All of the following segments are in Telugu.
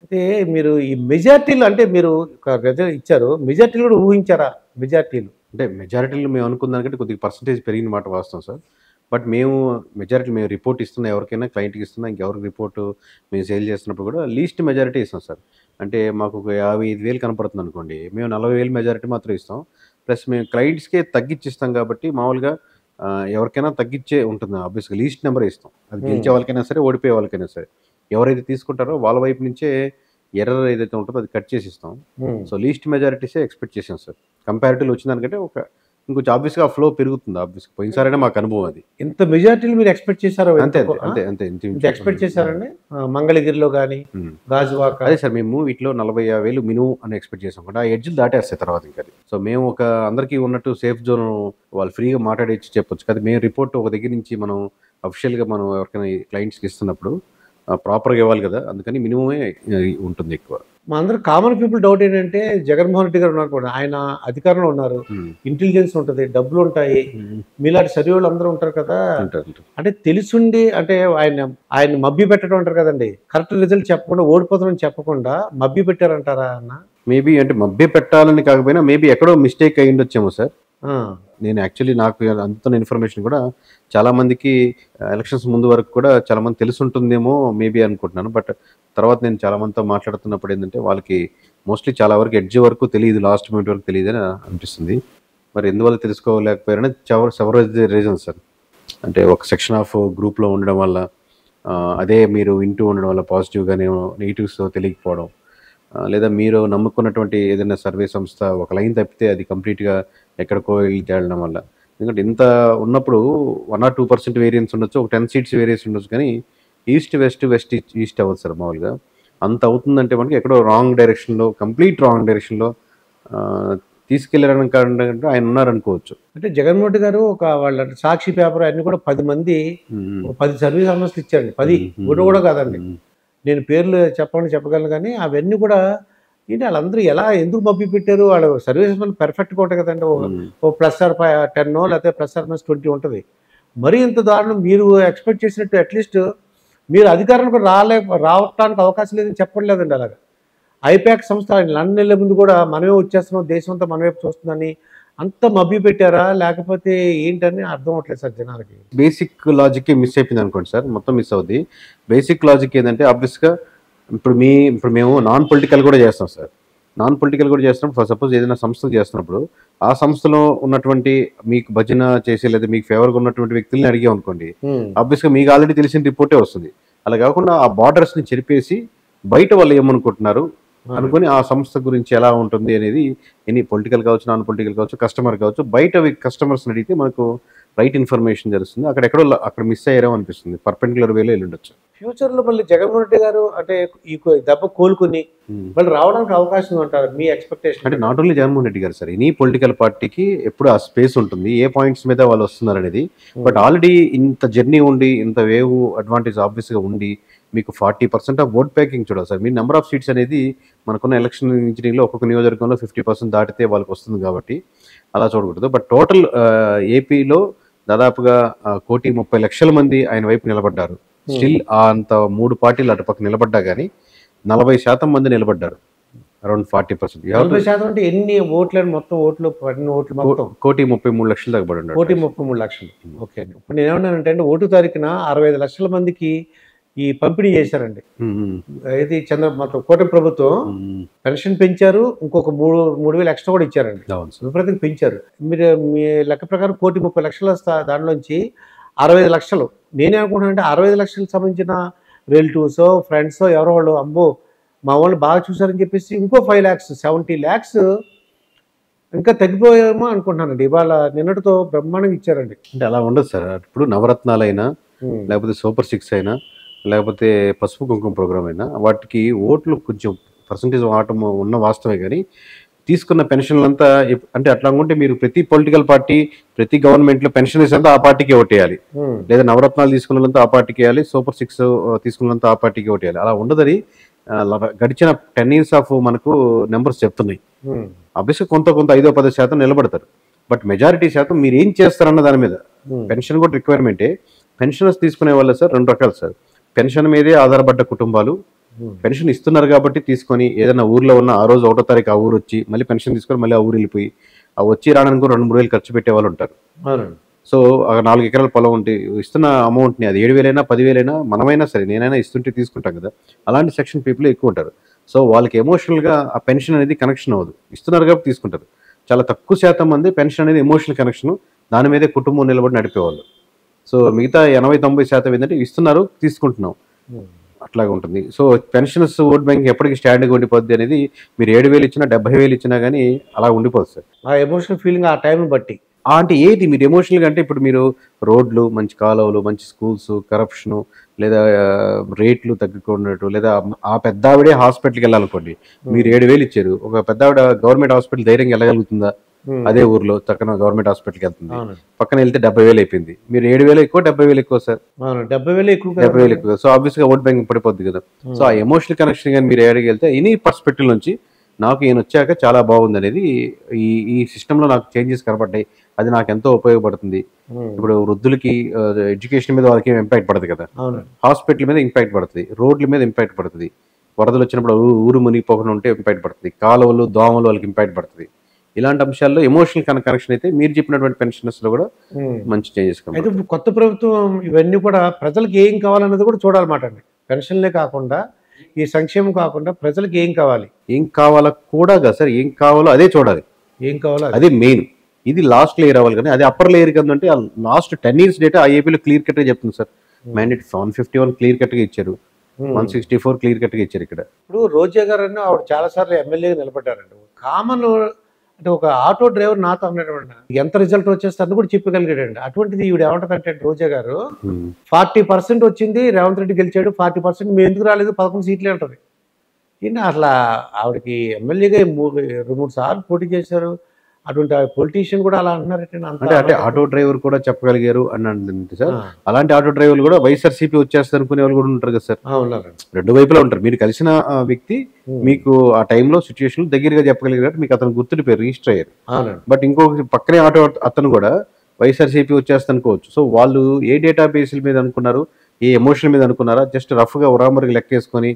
అయితే మీరు ఈ మెజారిటీలు అంటే మీరు ఒక రిజల్ట్ ఇచ్చారు. మెజారిటీలు కూడా ఊహించారా? మెజారిటీలు. అంటే మెజారిటీలో మేము అనుకున్న దానికంటే కొద్దిగా పర్సెంటేజ్ పెరిగిన మాట వాస్తవం సార్. బట్ మేము మెజారిటీ మేము రిపోర్ట్ ఇస్తున్న ఎవరికైనా క్లయింట్‌కి ఇస్తున్నా, ఇంకెవరికి రిపోర్ట్ మేము సేల్ చేస్తున్నప్పుడు కూడా లీస్ట్ మెజారిటీ ఇస్తాం సార్. అంటే మాకు ఒక 55,000 కనపడుతుందనుకోండి. మేము 40,000 మెజారిటీ మాత్రం ఇస్తాం. ప్లస్ మేము క్లయింట్స్‌కే తగ్గించి ఇస్తాం కాబట్టి మామూలుగా ఎవరికైనా తగ్గించే ఉంటుంది ఆబ్వియస్‌గా లీస్ట్ నెంబరే ఇస్తాం. అది గెలిచే వాళ్ళకైనా సరే, ఓడిపోయే వాళ్ళకైనా సరే. ఎవరైతే తీసుకుంటారో వాళ్ళ వైపు నుంచే ఎర్రర్ ఏదైతే ఉంటుందో అది కట్ చేసి ఇస్తాం. సో లీస్ట్ మెజారిటీసే ఎక్స్‌పెక్ట్ చేసాం సార్. కంపారిటివ్‌లో వచ్చిన దానికంటే ఇంకొంచెం ఆబ్వియస్‌గా ఆ ఫ్లో పెరుగుతుంది ఆబ్వియస్‌గా. పోయినసారైనా మాకు అనుభవం అది. ఇంత మెజారిటీలు మీరు ఎక్స్‌పెక్ట్ చేసారా? అంతే ఇంత ఎక్స్‌పెక్ట్ చేసారండి? మంగళగిరిలో గాని, గాజువాక. అదే సార్ మేము వీటిలో 40,000 మినిమం అని ఎక్స్‌పెక్ట్ చేసాం. ఆ ఎడ్జ్‌లు దాటేస్తాయి తర్వాత ఇంకా అది. సో మేము అందరికీ ఉన్నట్టు సేఫ్ జోన్ వాళ్ళు ఫ్రీగా మాట్లాడేసి చెప్పొచ్చు కదా! మేము రిపోర్ట్ ఒక దగ్గర నుంచి మనం అఫీషియల్‌గా మనం ఎవరికైనా క్లయింట్స్‌కి ఇస్తున్నప్పుడు ప్రాపర్‌గా ఇవ్వాలి కదా! అందుకని మినిమమే ఉంటుంది ఎక్కువ. మా అందరూ కామన్ పీపుల్ డౌట్ ఏంటంటే జగన్మోహన్ రెడ్డి గారు ఉన్నారు కూడా. ఆయన అధికారంలో ఉన్నారు. ఇంటెలిజెన్స్ ఉంటది, డబ్బులు ఉంటాయి. మీలాంటి చదివేవాళ్ళు అందరూ ఉంటారు కదా. అంటే తెలుసుండి అంటే ఆయన మభ్య పెట్టడం అంటారు కదండి. కరెక్ట్ రిజల్ట్ చెప్పకుండా ఓడిపోతామని చెప్పకుండా మభ్య పెట్టారంటారా అన్న? మేబీ అంటే మభ్య పెట్టాలని కాకపోయినా మేబీ ఎక్కడో మిస్టేక్ అయ్యి ఉండొచ్చేమో సార్. నేను యాక్చువల్లీ నాకు అందుతున్న ఇన్ఫర్మేషన్ కూడా చాలామందికి ఎలక్షన్స్ ముందు వరకు కూడా చాలామంది తెలుసుంటుందేమో మేబీ అనుకుంటున్నాను. బట్ తర్వాత నేను చాలామందితో మాట్లాడుతున్నప్పుడు ఏంటంటే వాళ్ళకి మోస్ట్లీ చాలా వరకు ఎడ్జ్ వరకు తెలియదు, లాస్ట్ మినిట్ వరకు తెలియదు అని అనిపిస్తుంది. మరి ఎందువల్ల తెలుసుకోలేకపోయారని సెవరల్ రీజన్స్ సార్. అంటే ఒక సెక్షన్ ఆఫ్ గ్రూప్లో ఉండడం వల్ల, అదే మీరు వింటూ ఉండడం వల్ల పాజిటివ్గానే నెగిటివ్స్ తెలియకపోవడం, లేదా మీరు నమ్ముకున్నటువంటి ఏదైనా సర్వే సంస్థ ఒక లైన్ తప్పితే అది కంప్లీట్గా ఎక్కడికో వెళ్ళి తేలడం వల్ల. ఎందుకంటే ఇంత ఉన్నప్పుడు 1 or 2% వేరియన్స్ ఉండొచ్చు, ఒక 10 seats వేరియన్స్ ఉండొచ్చు, కానీ ఈస్ట్ వెస్ట్ వెస్ట్ ఈస్ట్ అవ్వదు సార్ మామూలుగా. అంత అవుతుందంటే మనకి ఎక్కడో రాంగ్ డైరెక్షన్లో, కంప్లీట్ రాంగ్ డైరెక్షన్లో తీసుకెళ్లారని కారణంగా ఆయన ఉన్నారనుకోవచ్చు. అంటే జగన్మోహన్ రెడ్డి గారు వాళ్ళ సాక్షి పేపర్ అన్ని కూడా 10 మంది 10 సర్వీస్ సంస్థలు ఇచ్చారండి. 10 కూడా కాదండి. నేను పేర్లు చెప్పగలను కానీ అవన్నీ కూడా ఏంటి వాళ్ళందరూ ఎందుకు మభ్య పెట్టారు? వాళ్ళ సర్వీసెస్ పర్ఫెక్ట్గా ఉంటాయి కదండి. ఓ +10 లేకపోతే +20 ఉంటుంది. మరీ ఇంత దారుణం మీరు ఎక్స్పెక్ట్ చేసినట్టు అట్లీస్ట్ మీరు అధికారంలోకి రావటానికి అవకాశం లేదని చెప్పడం లేదండి. అలాగా ఐపాక్ సంస్థ లండన్ వెళ్ళే ముందు కూడా మనమే వచ్చేస్తున్నాం, దేశం అంతా మన వైపు చూస్తుందని అంత మభ్య పెట్టారా లేకపోతే ఏంటని అర్థం అవట్లేదు సార్ జనాలకి. బేసిక్ లాజిక్ మిస్ అయిపోయింది అనుకోండి సార్, మొత్తం మిస్ అవుద్ది. బేసిక్ లాజిక్ ఏంటంటే ఆబ్వియస్గా ఇప్పుడు మేము నాన్ పొలిటికల్ కూడా చేస్తాం సార్. నాన్ పొలిటికల్ కూడా చేస్తున్నప్పుడు సపోజ్ ఏదైనా సంస్థలు చేస్తున్నప్పుడు ఆ సంస్థలో ఉన్నటువంటి మీకు భజన చేసే లేదా మీకు ఫేవర్గా ఉన్నటువంటి వ్యక్తుల్ని అడిగాం అనుకోండి, ఆబ్వియస్గా మీకు ఆల్రెడీ తెలిసిన రిపోర్టే వస్తుంది. అలా కాకుండా ఆ బార్డర్స్ని చెరిపేసి బయట వాళ్ళు ఏమనుకుంటున్నారు అనుకుని ఆ సంస్థ గురించి ఎలా ఉంటుంది అనేది ఎనీ పొలిటికల్ కావచ్చు, నాన్ పొలిటికల్ కావచ్చు, కస్టమర్ కావచ్చు, బయట కస్టమర్స్ని అడిగితే మనకు రైట్ ఇన్ఫర్మేషన్ తెలుస్తుంది. అక్కడ మిస్ అయ్యారేమో అనిపిస్తుంది. పర్పెండిక్యులర్ వేలో వెళ్ళుండొచ్చు. ఫ్యూచర్లో మళ్ళీ జగన్మోహన్ రెడ్డి గారు అంటే ఈ దెబ్బ కోలుకుని మళ్ళీ రావడానికి అవకాశం అంటారు మీ ఎక్స్పెక్టేషన్? అంటే నాట్ ఓన్లీ జగన్మోహన్ రెడ్డి గారు సార్, ఎనీ పొలిటికల్ పార్టీకి ఎప్పుడు ఆ స్పేస్ ఉంటుంది, ఏ పాయింట్స్ మీద వాళ్ళు వస్తున్నారు అనేది. బట్ ఆల్రెడీ ఇంత జర్నీ ఉండి, ఇంత వేవ్ అడ్వాంటేజ్ ఆబ్వియస్గా ఉండి, మీకు 40% ఆఫ్ ఓట్ ప్యాకింగ్ చూడాలి sir. Me number of seats అనేది మనకున్న ఎలక్షన్ ఇంజనీరింగ్లో ఒక్కొక్క నియోజకవర్గంలో 50% దాటితే వాళ్ళకి వస్తుంది కాబట్టి అలా చూడకూడదు. బట్ టోటల్ ఏపీలో దాదాపుగా 1,30,00,000 మంది ఆయన వైపు నిలబడ్డారు. స్టిల్ అంత 3 పార్టీలు అటుపక్క నిలబడ్డా కానీ 40% మంది నిలబడ్డారు. అరౌండ్ 40%. 40% అంటే ఎన్ని ఓట్లు? మొత్తం ఓట్లు 10 ఓట్లు మొత్తం 1,33,00,000 దాకా పడి ఉన్నారు. 1,33,00,000. ఓకే అండి. ఇప్పుడు నేను ఏమన్నానంటే అండి, 1 తారీఖున 65 లక్షల మందికి ఈ పంపిణీ చేశారండి. ఇది మొత్తం కూటమి ప్రభుత్వం పెన్షన్ పెంచారు, ఇంకొక 3,000 ఎక్స్ట్రా కూడా ఇచ్చారండి. విపరీతంగా పెంచారు. మీరు మీ లెక్క ప్రకారం 1,30,00,000 దానిలోంచి 65 లక్షలు నేనేమనుకుంటున్నానంటే 65 లక్షలకు సంబంధించిన రిలేటివ్సో ఫ్రెండ్సో ఎవరో వాళ్ళు అమ్మో మా వాళ్ళు బాగా చూసారని చెప్పేసి ఇంకో 5 lakhs 70 lakhs ఇంకా తగ్గిపోయామో అనుకుంటున్నానండి. ఇవాళ నిన్నటితో బ్రహ్మాండంగా ఇచ్చారండి. అంటే అలా ఉండదు సార్. ఇప్పుడు నవరత్నాలైనా లేకపోతే సూపర్ 6 అయినా లేకపోతే పసుపు కుంకుమ ప్రోగ్రామ్ అయినా వాటికి ఓట్లు కొంచెం పర్సంటేజ్ వాటం ఉన్న వాస్తవమే, కానీ తీసుకున్న పెన్షన్లంతా అంటే అట్లా అనుకుంటే మీరు ప్రతి పొలిటికల్ పార్టీ ప్రతి గవర్నమెంట్లో పెన్షన్ ఇస్తే ఆ పార్టీకి ఓటేయాలి, లేదా నవరత్నాలు తీసుకున్నంతా ఆ పార్టీకి వేయాలి, సూపర్ 6 తీసుకున్నంతా ఆ పార్టీకి ఓటేయాలి. అలా ఉండదని గడిచిన 10 years ఆఫ్ మనకు నెంబర్స్ చెప్తున్నాయి. అబ్వియస్గా కొంత 5-10% నిలబడతారు. బట్ మెజారిటీ శాతం మీరు ఏం చేస్తారన్న దాని మీద. పెన్షన్ కూడా రిక్వైర్మెంటే. పెన్షనర్స్ తీసుకునే వాళ్ళే సార్ 2 రకాలు సార్. పెన్షన్ మీదే ఆధారపడ్డ కుటుంబాలు, పెన్షన్ ఇస్తున్నారు కాబట్టి తీసుకొని ఏదైనా ఊర్లో ఉన్న ఆ రోజు 1వ తారీఖు ఆ ఊరు వచ్చి మళ్ళీ పెన్షన్ తీసుకొని మళ్ళీ ఆ ఊరు వెళ్ళిపోయి ఆ వచ్చి రావడానికి కూడా 2-3 వేలు ఖర్చు పెట్టే వాళ్ళు ఉంటారు. అవునండి. సో 4 ఎకరాల పొలం ఉంటే ఇస్తున్న అమౌంట్ని అది 7,000 అయినా 10,000 అయినా మనమైనా సరే నేనైనా ఇస్తుంటే తీసుకుంటాం కదా. అలాంటి సెక్షన్ పీపుల్ ఎక్కువ ఉంటారు. సో వాళ్ళకి ఎమోషనల్గా ఆ పెన్షన్ అనేది కనెక్షన్ అవ్వదు, ఇస్తున్నారు కాబట్టి తీసుకుంటారు. చాలా తక్కువ శాతం మంది పెన్షన్ అనేది ఎమోషనల్ కనెక్షన్, దాని మీదే కుటుంబం నిలబడి నడిపేవాళ్ళు. సో మిగతా 80-90% ఏంటంటే ఇస్తున్నారు తీసుకుంటున్నాం అట్లాగా ఉంటుంది. సో పెన్షన్స్ ఓట్ బ్యాంక్ ఎప్పటికీ స్టాండ్గా ఉండిపోద్ది అనేది మీరు 7,000 ఇచ్చినా 70,000 ఇచ్చినా కానీ అలా ఉండిపోదు సార్. ఆ ఎమోషనల్ ఫీలింగ్ ఆ టైంని బట్టి. అంటే ఏది మీరు ఎమోషనల్గా అంటే ఇప్పుడు మీరు రోడ్లు, మంచి కాలువలు, మంచి స్కూల్స్, కరప్షను లేదా రేట్లు తగ్గకున్నట్టు లేదా ఆ పెద్ద ఆవిడే హాస్పిటల్కి వెళ్ళాలనుకోండి, మీరు 7,000 ఇచ్చారు, ఒక పెద్ద ఆవిడ గవర్నమెంట్ హాస్పిటల్ ధైర్యంగా వెళ్ళగలుగుతుందా? అదే ఊర్లో చక్కన గవర్నమెంట్ హాస్పిటల్కి వెళ్తుంది, పక్కన వెళ్తే 70,000 అయిపోయింది. మీరు 7,000 ఎక్కువ 70,000 ఎక్కువ సార్, 70,000 ఎక్కువ 70,000 ఎక్కువ. సో ఆబ్వియస్గా ఓట్ బ్యాంక్ పడిపోద్ది కదా. సో ఆ ఎమోషనల్ కనెక్షన్ కానీ మీరు ఏడికి వెళ్తే ఎనీ పర్స్పెక్టివ్ నుంచి నాకు ఈయన వచ్చాక చాలా బాగుంది అనేది ఈ సిస్టంలో నాకు చేంజెస్ కనపడ్డాయి, అది నాకు ఎంతో ఉపయోగపడుతుంది. ఇప్పుడు వృద్ధులకి ఎడ్యుకేషన్ మీద వాళ్ళకి ఇంపాక్ట్ పడుతుంది కదా, హాస్పిటల్ మీద ఇంపాక్ట్ పడుతుంది, రోడ్ల మీద ఇంపాక్ట్ పడుతుంది, వరదలు వచ్చినప్పుడు ఊరు మునిగిపోకుండా ఉంటే ఇంపాక్ట్ పడుతుంది, కాలువలు దోమలు వాళ్ళకి ఇంపాక్ట్ పడుతుంది. ఇలాంటి అంశాల్లో ఎమోషనల్ కనెక్షన్ అయితే మీరు చెప్పినటువంటి పెన్షనర్స్ లో కూడా మంచి చేంజెస్. అయితే కొత్త ప్రభుత్వం ఇవన్నీ కూడా ప్రజలకు ఏం కావాలన్నది కూడా చూడాలన్నమాట అండి. పెన్షన్లే కాకుండా ఈ సంక్షేమం కాకుండా ప్రజలకు ఏం కావాలి, ఏం కావాలో కూడా కదా సార్, ఏం కావాలో అదే చూడాలి, ఏం కావాలో అదే మెయిన్. ఇది లాస్ట్ లేయర్ అవ్వాలి కానీ అది అప్పర్ లేయర్ కదంటే లాస్ట్ 10 years డేటా ఐఏపీలో క్లియర్ కట్గా చెప్తుంది సార్. మ్యాండేట్ 151 క్లియర్ కట్గా ఇచ్చారు, 164 క్లియర్ కట్గా ఇచ్చారు. ఇక్కడ ఇప్పుడు రోజా గారు అని ఆవిడ చాలా సార్లు ఎమ్మెల్యేగా నిలబడ్డారండి. కామన్ అంటే ఒక ఆటో డ్రైవర్ నాతో అన్నటువంటి ఎంత రిజల్ట్ వచ్చేస్తారని కూడా చెప్పగలిగాడండి. అటువంటిది ఈవిడ ఏమంటదంటే రోజా గారు 40% వచ్చింది, రేవంత్ రెడ్డి గెలిచాడు, 40% మేము ఎందుకు రాలేదు, 11 సీట్లే ఉంటుంది. ఏంటి అట్లా ఆవిడకి ఎమ్మెల్యేగా 2-3 సార్లు పోటీ చేశారు. అటువంటి పొలిటీషియన్ కూడా అలా అంటున్నారంటే అంటే ఆటో డ్రైవర్ కూడా చెప్పగలిగారు అని అంటే సార్, అలాంటి ఆటో డ్రైవర్లు కూడా వైఎస్ఆర్సీపీ వచ్చేస్తారు అనుకునే వాళ్ళు కూడా ఉంటారు కదా సార్. రెండు వైపులా ఉంటారు. మీరు కలిసిన వ్యక్తి మీకు ఆ టైంలో సిచ్యువేషన్ దగ్గరగా చెప్పగలిగారు, మీకు అతను గుర్తుండిపోయారు, రిజిస్టర్ అయ్యారు. బట్ ఇంకొక పక్కనే ఆటో అతను కూడా వైఎస్ఆర్సీపీ వచ్చేస్తా అనుకోవచ్చు. సో వాళ్ళు ఏ డేటా బేస్ల మీద అనుకున్నారు, ఏ ఎమోషన్ మీద అనుకున్నారా, జస్ట్ రఫ్గా ఉరామరికి లెక్క వేసుకొని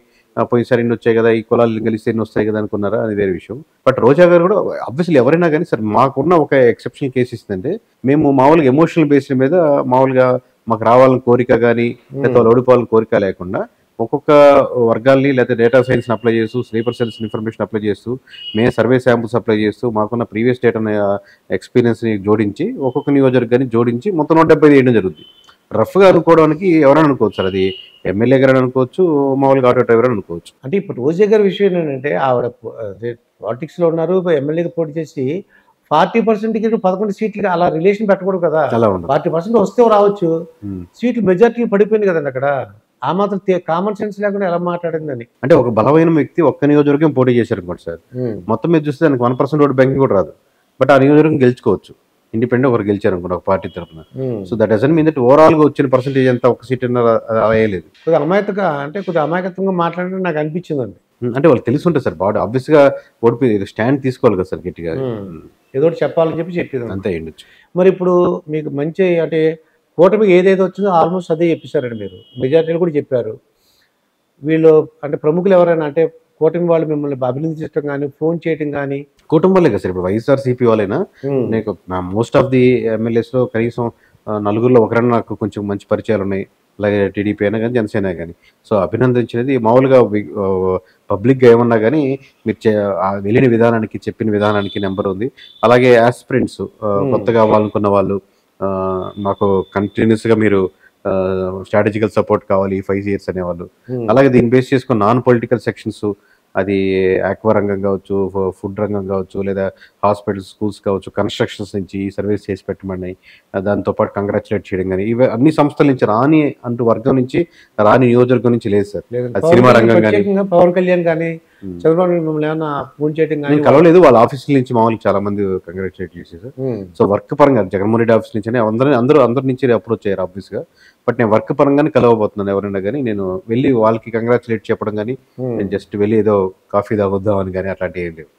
పోయినసారి ఇన్ని వచ్చాయి కదా, ఈ కులాలు కలిసి ఎన్ని వస్తాయి కదా అనుకున్నారా, అది వేరే విషయం. బట్ రోజా గారు కూడా ఆబ్వియస్లీ ఎవరైనా కానీ సార్ మాకున్న ఒక ఎక్సెప్షనల్ కేసు ఇస్తుందంటే మేము మామూలుగా ఎమోషనల్ బేస్ల మీద మామూలుగా మాకు రావాలని కోరిక కానీ లేకపోతే వాళ్ళు ఓడిపోవాలని కోరిక లేకుండా ఒక్కొక్క వర్గాల్ని లేకపోతే డేటా సైన్స్ని అప్లై చేస్తూ, స్లీపర్ సెల్స్ ఇన్ఫర్మేషన్ అప్లై చేస్తూ, మేము సర్వే శాంపుల్స్ అప్లై చేస్తూ, మాకున్న ప్రీవియస్ డేటా ఎక్స్పీరియన్స్ని జోడించి ఒక్కొక్క నియోజకవర్గాన్ని జోడించి మొత్తం 175 వేయడం జరుగుతుంది. రఫ్గా అనుకోవడానికి ఎవరైనా అనుకోవచ్చు సార్, అది ఎమ్మెల్యే గారు అనుకోవచ్చు, మామూలుగా ఆటో డ్రైవర్ అనుకోవచ్చు. అంటే ఇప్పుడు రోజా గారి విషయం ఏంటంటే ఆవిడ పాలిటిక్స్లో ఉన్నారు, ఎమ్మెల్యేగా పోటీ చేసి 40%కి 11 సీట్లు అలా రిలేషన్ పెట్టకూడదు కదా. 40% వస్తే రావచ్చు, సీట్లు మెజార్టీ పడిపోయింది కదండి అక్కడ. ఆ మాత్రం కామన్ సెన్స్ లేకుండా ఎలా మాట్లాడిందని. అంటే ఒక బలమైన వ్యక్తి ఒక్క నియోజకవర్గం పోటీ చేశారు అనుకోండి సార్, మొత్తం మీద చూస్తే దానికి 1% ఓటు బ్యాంకింగ్ కూడా రాదు, బట్ ఆ నియోజకవర్గం గెలుచుకోవచ్చు. ఇండిపెండెంట్ ఒకరు గెలిచారు అనుకోండి ఒక పార్టీ తరఫున. So that doesn't mean that overall గా వచ్చిన పర్సెంటేజ్ ఎంత ఒక సీట్ అయ్యలేదు. కొద్దిగా అమాయకత్వంగా మాట్లాడడం నాకు అనిపించిందండి. అంటే వాళ్ళు తెలిసి ఉంటుంది సార్, బాడీ ఆబ్వియస్ గా ఓడిపోయి స్టాండ్ తీసుకోవాలి కదా సార్ గట్టిగా, ఏదో చెప్పాలని చెప్పేది అంతే అయ్యిండొచ్చు. మరి ఇప్పుడు మీకు మంచి అంటే కూటమికి ఏదైతే వచ్చిందో ఆల్మోస్ట్ అదే చెప్పేశారండి మీరు, మెజార్టీలు కూడా చెప్పారు. వీళ్ళు అంటే ప్రముఖులు ఎవరైనా అంటే కూటమి వాళ్ళు మిమ్మల్ని అభినందించడం కానీ ఫోన్ చేయడం కానీ కుటుంబాలే కదా సార్. ఇప్పుడు వైఎస్ఆర్సీపీ వాళ్ళైనా నీకు మోస్ట్ ఆఫ్ ది ఎమ్మెల్యేస్ లో కనీసం 4 ఒకరైనా నాకు కొంచెం మంచి పరిచయాలు ఉన్నాయి, అలాగే టీడీపీ అయినా కానీ జనసేన కానీ. సో అభినందించినది మామూలుగా పబ్లిక్గా ఏమన్నా కానీ మీరు వెళ్ళిన విధానానికి చెప్పిన విధానానికి నెంబర్ ఉంది. అలాగే ఆస్పిరెంట్స్ కొత్తగా వాళ్ళనుకున్న వాళ్ళు మాకు కంటిన్యూస్గా మీరు స్ట్రాటజికల్ సపోర్ట్ కావాలి 5 years అనేవాళ్ళు. అలాగే దీన్ని బేస్ చేసుకుని నాన్ పొలిటికల్ సెక్షన్స్, అది ఆక్వా రంగం కావచ్చు, ఫుడ్ రంగం కావచ్చు, లేదా హాస్పిటల్స్, స్కూల్స్ కావచ్చు, కన్స్ట్రక్షన్స్ నుంచి సర్వీస్ చేసి పెట్టమన్నాయి, దాంతోపాటు కంగ్రాచులేట్ చేయడం కానీ ఇవి అన్ని సంస్థల నుంచి రాని అంటూ వర్గం నుంచి రాని నియోజకవర్గం నుంచి లేదు సార్. సినిమా రంగం కానీ పవన్ కళ్యాణ్ కానీ చంద్రబాబు మిమ్మల్ని ఏమన్నా ఫోన్ చేయడం కానీ కలవలేదు. వాళ్ళ ఆఫీస్ నుంచి మామూలుగా చాలా మంది కంగ్రాచులేట్ చేసేసారు. సో వర్క్ పరంగా జగన్మోహన్ రెడ్డి ఆఫీస్ నుంచి అందరి నుంచి అప్రోచ్ అయ్యారు ఆఫీస్ గా. బట్ నేను వర్క్ పరంగానే కలవబోతున్నాను ఎవరైనా కానీ, నేను వెళ్ళి వాళ్ళకి కంగ్రాచులేట్ చెప్పడం కానీ, నేను జస్ట్ వెళ్ళి ఏదో కాఫీ తాగొద్దాం అని కానీ అట్లాంటివి ఏం లేవు.